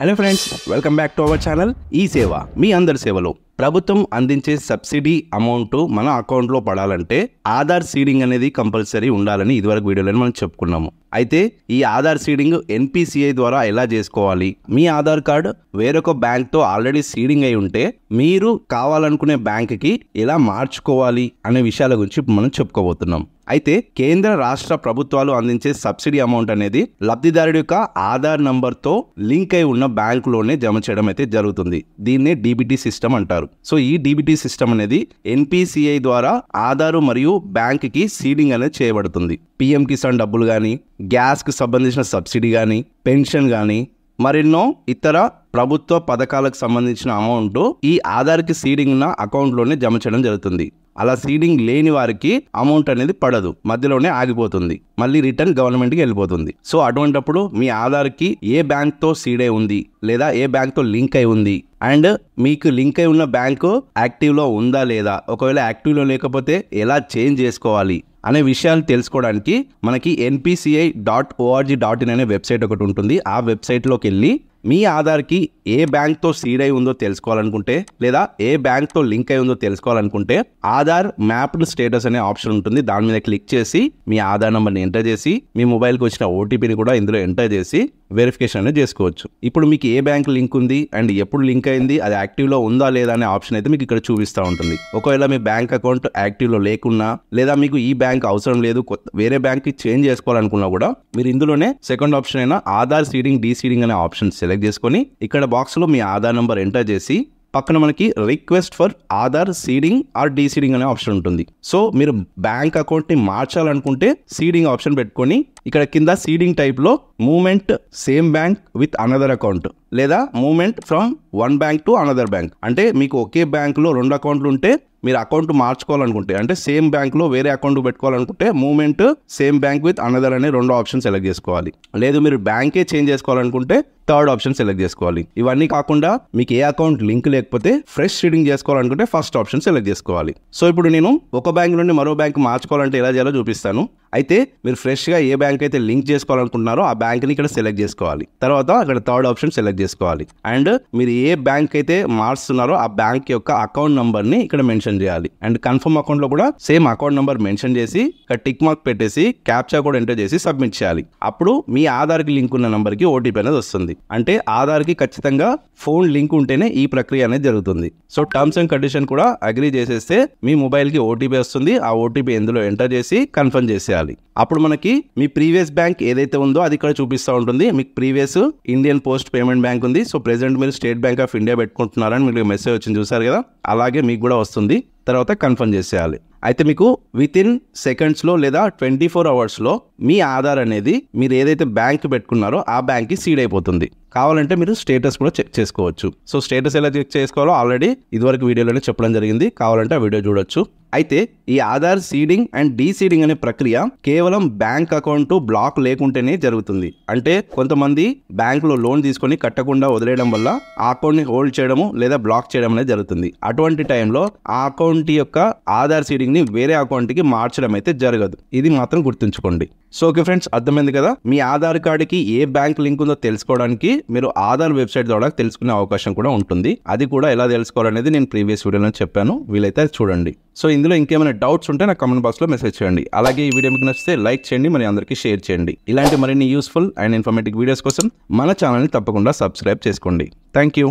Hello friends, welcome back to our channel ఈ సేవ మీ అందరి సేవలో. ప్రభుత్వం అందించే సబ్సిడీ అమౌంట్ మన అకౌంట్లో పడాలంటే ఆధార్ సీడింగ్ అనేది కంపల్సరీ ఉండాలని ఇదివరకు వీడియోలో మనం చెప్పుకున్నాము. అయితే ఈ ఆధార్ సీడింగ్ ఎన్పిసిఐ ద్వారా ఎలా చేసుకోవాలి, మీ ఆధార్ కార్డు వేరొక బ్యాంక్తో ఆల్రెడీ సీడింగ్ అయి ఉంటే మీరు కావాలనుకునే బ్యాంక్కి ఎలా మార్చుకోవాలి అనే విషయాల గురించి మనం చెప్పుకోబోతున్నాం. అయితే కేంద్ర రాష్ట్ర ప్రభుత్వాలు అందించే సబ్సిడీ అమౌంట్ అనేది లబ్ధిదారుడి యొక్క ఆధార్ నంబర్తో లింక్ అయి ఉన్న బ్యాంకులోనే జమ చేయడం అయితే జరుగుతుంది. దీన్నే డీబీటీ సిస్టమ్ అంటారు. సో ఈ డీబీటీ సిస్టమ్ అనేది ఎన్పిసిఐ ద్వారా ఆధార్ మరియు బ్యాంక్కి సీడింగ్ అనేది చేయబడుతుంది. పిఎం కిసాన్ డబ్బులు కానీ, గ్యాస్కి సంబంధించిన సబ్సిడీ కానీ, పెన్షన్ కానీ, మరెన్నో ఇతర ప్రభుత్వ పథకాలకు సంబంధించిన అమౌంట్ ఈ ఆధార్కి సీడింగ్ ఉన్న అకౌంట్లోనే జమ చేయడం జరుగుతుంది. అలా సీడింగ్ లేని వారికి అమౌంట్ అనేది పడదు, మధ్యలోనే ఆగిపోతుంది, మళ్ళీ రిటర్న్ గవర్నమెంట్కి వెళ్ళిపోతుంది. సో అటువంటప్పుడు మీ ఆధార్కి ఏ బ్యాంక్తో సీడ్ అయి ఉంది లేదా ఏ బ్యాంక్తో లింక్ అయి ఉంది అండ్ మీకు లింక్ అయి ఉన్న బ్యాంకు యాక్టివ్లో ఉందా లేదా, ఒకవేళ యాక్టివ్లో లేకపోతే ఎలా చేంజ్ చేసుకోవాలి అనే విషయాలు తెలుసుకోవడానికి మనకి npci.org.in అనే వెబ్సైట్ ఒకటి ఉంటుంది. ఆ వెబ్సైట్లోకి వెళ్ళి మీ ఆధార్కి ఏ బ్యాంక్తో సీడ్ అయి ఉందో తెలుసుకోవాలనుకుంటే లేదా ఏ బ్యాంక్తో లింక్ అయి ఉందో తెలుసుకోవాలనుకుంటే ఆధార్ మ్యాప్డ్ స్టేటస్ అనే ఆప్షన్ ఉంటుంది. దాని మీద క్లిక్ చేసి మీ ఆధార్ నెంబర్ని ఎంటర్ చేసి మీ మొబైల్కి వచ్చిన ఓటీపీని కూడా ఇందులో ఎంటర్ చేసి వెరిఫికేషన్ అనేది చేసుకోవచ్చు. ఇప్పుడు మీకు ఏ బ్యాంక్ లింక్ ఉంది అండ్ ఎప్పుడు లింక్ అయింది, అది యాక్టివ్లో ఉందా లేదా అనే ఆప్షన్ అయితే మీకు ఇక్కడ చూపిస్తూ ఉంటుంది. ఒకవేళ మీ బ్యాంక్ అకౌంట్ యాక్టివ్లో లేకున్నా లేదా మీకు ఈ బ్యాంక్ అవసరం లేదు, వేరే బ్యాంక్కి చేంజ్ చేసుకోవాలనుకున్నా కూడా మీరు ఇందులోనే సెకండ్ ఆప్షన్ అయినా ఆధార్ సీడింగ్ డీసీడింగ్ అనే ఆప్షన్ సెలెక్ట్ చేసుకొని ఇక్కడ బాక్స్లో మీ ఆధార్ నెంబర్ ఎంటర్ చేసి పక్కన మనకి request for Aadhaar seeding or deseeding అనే ఆప్షన్ ఉంటుంది. సో మీరు బ్యాంక్ అకౌంట్ని మార్చాలనుకుంటే సీడింగ్ ఆప్షన్ పెట్టుకొని ఇక్కడ కింద సీడింగ్ టైప్లో movement same bank with another account లేదా movement from one bank to another bank, అంటే మీకు ఒకే బ్యాంకులో రెండు అకౌంట్లు ఉంటే మీరు అకౌంట్ మార్చుకోవాలనుకుంటే అంటే సేమ్ బ్యాంక్లో వేరే అకౌంట్ పెట్టుకోవాలనుకుంటే movement same bank with another అనే రెండు ఆప్షన్ సెలెక్ట్ చేసుకోవాలి. లేదు మీరు బ్యాంకే చేంజ్ చేసుకోవాలనుకుంటే థర్డ్ ఆప్షన్ సెలెక్ట్ చేసుకోవాలి. ఇవన్నీ కాకుండా మీకు ఏ అకౌంట్ లింక్ లేకపోతే ఫ్రెష్ సీడింగ్ చేసుకోవాలనుకుంటే ఫస్ట్ ఆప్షన్ సెలెక్ట్ చేసుకోవాలి. సో ఇప్పుడు నేను ఒక బ్యాంక్ నుండి మరో బ్యాంక్ మార్చుకోవాలంటే ఎలా చేయాలో చూపిస్తాను. అయితే మీరు ఫ్రెష్గా ఏ బ్యాంక్ అయితే లింక్ చేసుకోవాలనుకుంటున్నారో ఆ బ్యాంక్ని ఇక్కడ సెలెక్ట్ చేసుకోవాలి. తర్వాత అక్కడ థర్డ్ ఆప్షన్ సెలెక్ట్ చేసుకోవాలి అండ్ మీరు ఏ బ్యాంక్ అయితే మార్చుతున్నారో ఆ బ్యాంక్ యొక్క అకౌంట్ నంబర్ని ఇక్కడ మెన్షన్ చేయాలి. అండ్ కన్ఫర్మ్ అకౌంట్లో కూడా సేమ్ అకౌంట్ నంబర్ మెన్షన్ చేసి ఇక్కడ టిక్ మార్క్ పెట్టేసి క్యాప్చా కోడ్ ఎంటర్ చేసి సబ్మిట్ చేయాలి. అప్పుడు మీ ఆధార్కి లింక్ ఉన్న నంబర్కి ఓటీపీ అనేది వస్తుంది. అంటే ఆధార్కి ఖచ్చితంగా ఫోన్ లింక్ ఉంటేనే ఈ ప్రక్రియ అనేది జరుగుతుంది. సో టర్మ్స్ అండ్ కండిషన్ కూడా అగ్రీ చేసేస్తే మీ మొబైల్కి ఓటీపీ వస్తుంది. ఆ ఓటీపీ ఎందులో ఎంటర్ చేసి కన్ఫర్మ్ చేసేయాలి. అప్పుడు మనకి మీ ప్రీవియస్ బ్యాంక్ ఏదైతే ఉందో అది ఇక్కడ చూపిస్తూ ఉంటుంది. మీకు previous Indian post payment bank ఉంది. సో ప్రెసెంట్ మీరు స్టేట్ బ్యాంక్ ఆఫ్ ఇండియా పెట్టుకుంటున్నారని మీకు మెసేజ్ వచ్చింది, చూసారు కదా, అలాగే మీకు కూడా వస్తుంది. తర్వాత కన్ఫర్మ్ చేసేయాలి. అయితే మీకు విత్ ఇన్ సెకండ్స్లో లేదా 24 అవర్స్లో మీ ఆధార్ అనేది మీరు ఏదైతే బ్యాంక్ పెట్టుకున్నారో ఆ బ్యాంక్కి సీడ్ అయిపోతుంది. కావాలంటే మీరు స్టేటస్ కూడా చెక్ చేసుకోవచ్చు. సో స్టేటస్ ఎలా చెక్ చేసుకోవాలో ఆల్రెడీ ఇదివరకు వీడియోలోనే చెప్పడం జరిగింది, కావాలంటే ఆ వీడియో చూడొచ్చు. అయితే ఈ ఆధార్ సీడింగ్ అండ్ డీసీడింగ్ అనే ప్రక్రియ కేవలం బ్యాంక్ అకౌంట్ బ్లాక్ లేకుంటేనే జరుగుతుంది. అంటే కొంతమంది బ్యాంకులో లోన్ తీసుకొని కట్టకుండా వదిలేయడం వల్ల ఆ అకౌంట్ని హోల్డ్ చేయడము లేదా బ్లాక్ చేయడం అనేది జరుగుతుంది. అటువంటి టైంలో ఆ అకౌంట్ యొక్క ఆధార్ సీడింగ్ ని వేరే అకౌంట్కి మార్చడం అయితే జరగదు. ఇది మాత్రం గుర్తుంచుకోండి. సో ఓకే ఫ్రెండ్స్, అర్థమైంది కదా. మీ ఆధార్ కార్డుకి ఏ బ్యాంక్ లింక్ ఉందో తెలుసుకోవడానికి మీరు ఆధార్ వెబ్సైట్ ద్వారా తెలుసుకునే అవకాశం కూడా ఉంటుంది. అది కూడా ఎలా తెలుసుకోవాలనేది నేను ప్రీవియస్ వీడియోలో చెప్పాను, వీలైతే చూడండి. సో ఇందులో ఇంకేమైనా డౌట్స్ ఉంటే నాకు కామెంట్ బాక్స్లో మెసేజ్ చేయండి. అలాగే ఈ వీడియో మీకు నచ్చితే లైక్ చేయండి, మరి అందరికీ షేర్ చేయండి. ఇలాంటి మరిన్ని యూస్ఫుల్ అండ్ ఇన్ఫర్మేటివ్ వీడియోస్ కోసం మన ఛానల్ని తప్పకుండా సబ్స్క్రైబ్ చేసుకోండి. Thank you.